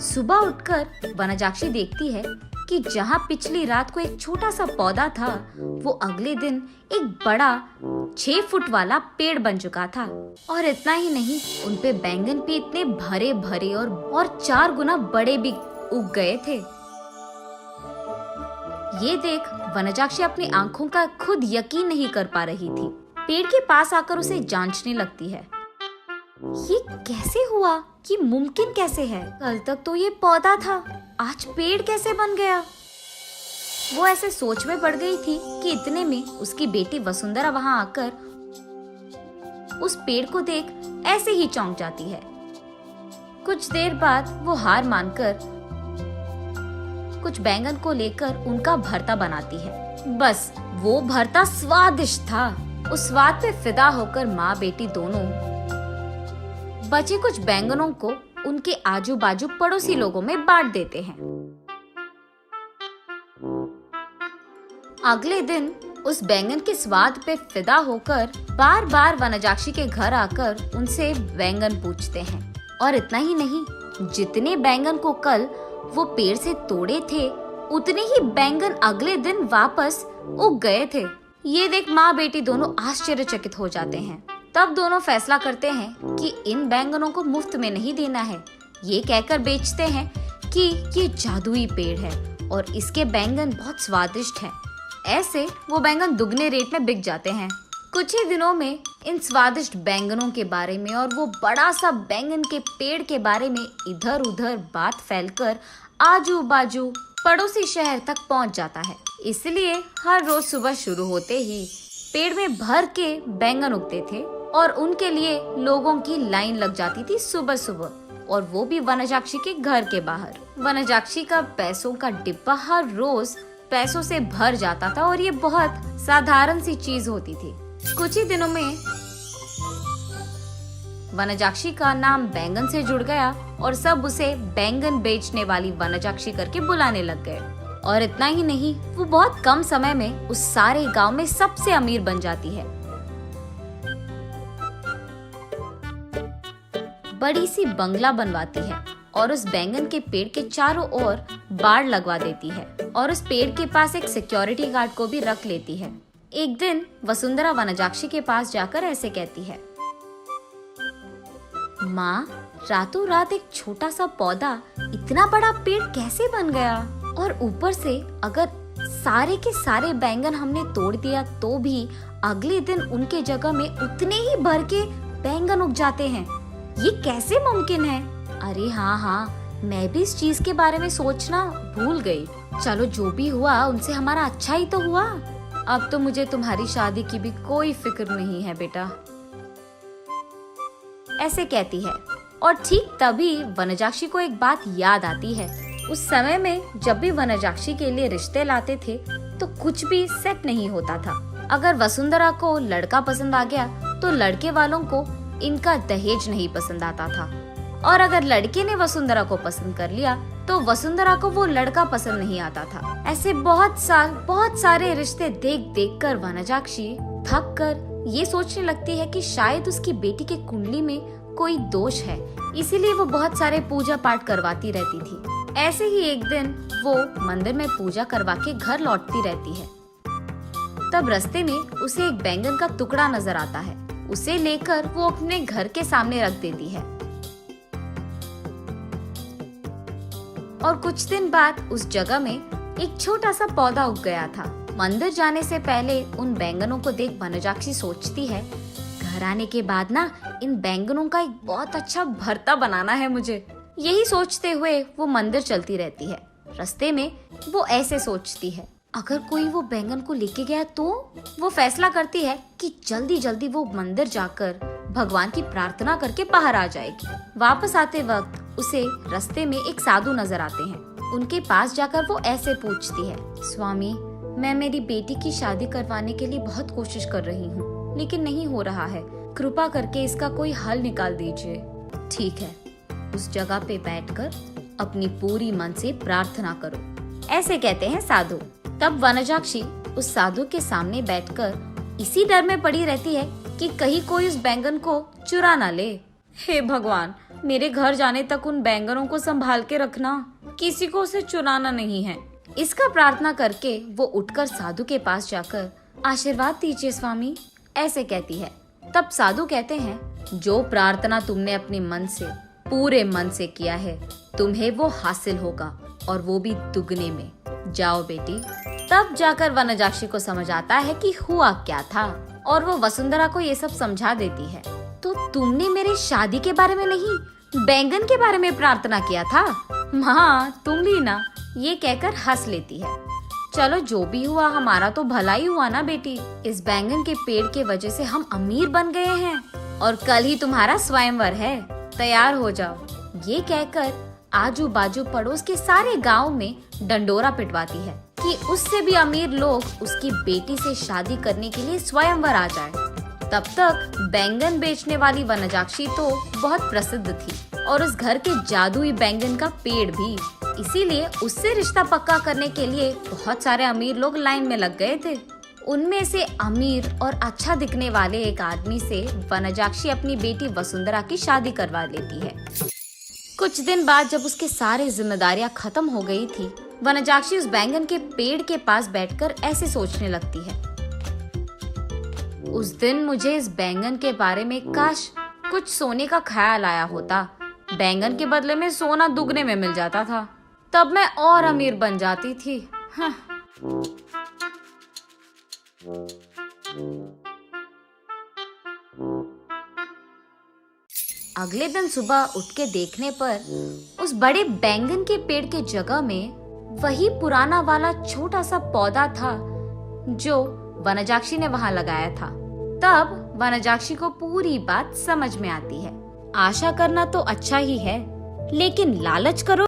सुबह उठकर वनजाक्षी देखती है कि जहाँ पिछली रात को एक छोटा सा पौधा था, वो अगले दिन एक बड़ा 6 फुट वाला पेड़ बन चुका था। और इतना ही नहीं, उनपे बैंगन भी इतने भरे भरे और 4 गुना बड़े भी उग गए थे। ये देख वनजाक्षी अपनी आंखों का खुद यकीन नहीं कर पा रही थी। पेड़ के पास आकर उसे जांचने लगती है। ये कैसे हुआ? ये मुमकिन कैसे है? कल तक तो ये पौधा था, आज पेड़ कैसे बन गया? वो ऐसे सोच में पड़ गई थी कि इतने में उसकी बेटी वसुंधरा वहां आकर उस पेड़ को देख ऐसे ही चौंक जाती है। कुछ देर बाद वो हार मानकर कुछ बैंगन को लेकर उनका भरता बनाती है। बस वो भरता स्वादिष्ट था। उस स्वाद पे फिदा होकर माँ बेटी दोनों बचे कुछ बैंगनों को उनके आजू बाजू पड़ोसी लोगों में बांट देते हैं। अगले दिन उस बैंगन के स्वाद पे फिदा होकर बार बार वनजाक्षी के घर आकर उनसे बैंगन पूछते हैं। और इतना ही नहीं, जितने बैंगन को कल वो पेड़ से तोड़े थे, उतने ही बैंगन अगले दिन वापस उग गए थे। ये देख माँ बेटी दोनों आश्चर्यचकित हो जाते हैं। तब दोनों फैसला करते हैं कि इन बैंगनों को मुफ्त में नहीं देना है। ये कहकर बेचते हैं कि ये जादुई पेड़ है और इसके बैंगन बहुत स्वादिष्ट हैं। ऐसे वो बैंगन दुगने रेट में बिक जाते हैं। कुछ ही दिनों में इन स्वादिष्ट बैंगनों के बारे में और वो बड़ा सा बैंगन के पेड़ के बारे में इधर उधर बात फैलकर आजू बाजू पड़ोसी शहर तक पहुंच जाता है। इसलिए हर रोज सुबह शुरू होते ही पेड़ में भर के बैंगन उगते थे और उनके लिए लोगों की लाइन लग जाती थी सुबह सुबह, और वो भी वनजाक्षी के घर के बाहर। वनजाक्षी का पैसों का डिब्बा हर रोज पैसों से भर जाता था और ये बहुत साधारण सी चीज होती थी। कुछ ही दिनों में वनजाक्षी का नाम बैंगन से जुड़ गया और सब उसे बैंगन बेचने वाली वनजाक्षी करके बुलाने लग गए। और इतना ही नहीं, वो बहुत कम समय में उस सारे गांव में सबसे अमीर बन जाती है। बड़ी सी बंगला बनवाती है और उस बैंगन के पेड़ के चारों ओर बाड़ लगवा देती है और उस पेड़ के पास एक सिक्योरिटी गार्ड को भी रख लेती है। एक दिन वसुंधरा वनजाक्षी के पास जाकर ऐसे कहती है, माँ, रातों रात एक छोटा सा पौधा इतना बड़ा पेड़ कैसे बन गया? और ऊपर से अगर सारे के सारे बैंगन हमने तोड़ दिया तो भी अगले दिन उनके जगह में उतने ही भर के बैंगन उग जाते हैं। ये कैसे मुमकिन है? अरे हाँ, मैं भी इस चीज के बारे में सोचना भूल गई। चलो, जो भी हुआ उनसे हमारा अच्छा ही तो हुआ। अब तो मुझे तुम्हारी शादी की भी कोई फिक्र नहीं है बेटा, ऐसे कहती है। और ठीक तभी वनजाक्षी को एक बात याद आती है। उस समय में जब भी वनजाक्षी के लिए रिश्ते लाते थे तो कुछ भी सेट नहीं होता था। अगर वसुंधरा को लड़का पसंद आ गया तो लड़के वालों को इनका दहेज नहीं पसंद आता था, और अगर लड़के ने वसुंधरा को पसंद कर लिया तो वसुंधरा को वो लड़का पसंद नहीं आता था। ऐसे बहुत सारे रिश्ते देख देख कर वनजाक्षी थक कर ये सोचने लगती है कि शायद उसकी बेटी के कुंडली में कोई दोष है, इसीलिए वो बहुत सारे पूजा पाठ करवाती रहती थी। ऐसे ही एक दिन वो मंदिर में पूजा करवा के घर लौटती रहती है। तब रास्ते में उसे एक बैंगन का टुकड़ा नजर आता है। उसे लेकर वो अपने घर के सामने रख देती है। और कुछ दिन बाद उस जगह में एक छोटा सा पौधा उग गया था। मंदिर जाने से पहले उन बैंगनों को देख वनजाक्षी सोचती है, घर आने के बाद ना इन बैंगनों का एक बहुत अच्छा भरता बनाना है मुझे। यही सोचते हुए वो मंदिर चलती रहती है। रास्ते में वो ऐसे सोचती है, अगर कोई वो बैंगन को लेके गया तो? वो फैसला करती है कि जल्दी जल्दी वो मंदिर जाकर भगवान की प्रार्थना करके बाहर आ जाएगी। वापस आते वक्त उसे रास्ते में एक साधु नजर आते हैं। उनके पास जाकर वो ऐसे पूछती है, स्वामी, मैं मेरी बेटी की शादी करवाने के लिए बहुत कोशिश कर रही हूँ, लेकिन नहीं हो रहा है। कृपा करके इसका कोई हल निकाल दीजिए। ठीक है, उस जगह पे बैठकर अपनी पूरी मन से प्रार्थना करो, ऐसे कहते हैं साधु। तब वनजाक्षी उस साधु के सामने बैठकर इसी डर में पड़ी रहती है कि कहीं कोई उस बैंगन को चुरा ना ले। हे भगवान, मेरे घर जाने तक उन बैंगनों को संभाल के रखना, किसी को उसे चुराना नहीं है। इसका प्रार्थना करके वो उठकर साधु के पास जाकर आशीर्वाद दीजिए स्वामी, ऐसे कहती है। तब साधु कहते हैं, जो प्रार्थना तुमने अपने मन से, पूरे मन से किया है, तुम्हें वो हासिल होगा, और वो भी दुगने में। जाओ बेटी। तब जाकर वनजाक्षी को समझ आता है कि हुआ क्या था, और वो वसुंधरा को ये सब समझा देती है। तो तुमने मेरे शादी के बारे में नहीं, बैंगन के बारे में प्रार्थना किया था। हाँ, तुम भी ना, ये कहकर हंस लेती है। चलो जो भी हुआ, हमारा तो भला ही हुआ ना बेटी। इस बैंगन के पेड़ के वजह से हम अमीर बन गए हैं, और कल ही तुम्हारा स्वयंवर है, तैयार हो जाओ। ये कहकर आजू बाजू पड़ोस के सारे गांव में डंडोरा पिटवाती है कि उससे भी अमीर लोग उसकी बेटी से शादी करने के लिए स्वयंवर आ जाए। तब तक बैंगन बेचने वाली वनजाक्षी तो बहुत प्रसिद्ध थी, और उस घर के जादुई बैंगन का पेड़ भी। इसीलिए उससे रिश्ता पक्का करने के लिए बहुत सारे अमीर लोग लाइन में लग गए थे। उनमें से अमीर और अच्छा दिखने वाले एक आदमी से वनजाक्षी अपनी बेटी वसुंधरा की शादी करवा लेती है। कुछ दिन बाद जब उसके सारे जिम्मेदारियां खत्म हो गई थी, वनजाक्षी उस बैंगन के पेड़ के पास बैठकर ऐसे सोचने लगती है, उस दिन मुझे इस बैंगन के बारे में काश कुछ सोने का ख्याल आया होता। बैंगन के बदले में सोना दुगने में मिल जाता था, तब मैं और अमीर बन जाती थी। हाँ। अगले दिन सुबह उठ के देखने पर उस बड़े बैंगन के पेड़ के जगह में वही पुराना वाला छोटा सा पौधा था जो वनजाक्षी ने वहां लगाया था। तब वनजाक्षी को पूरी बात समझ में आती है। आशा करना तो अच्छा ही है, लेकिन लालच करो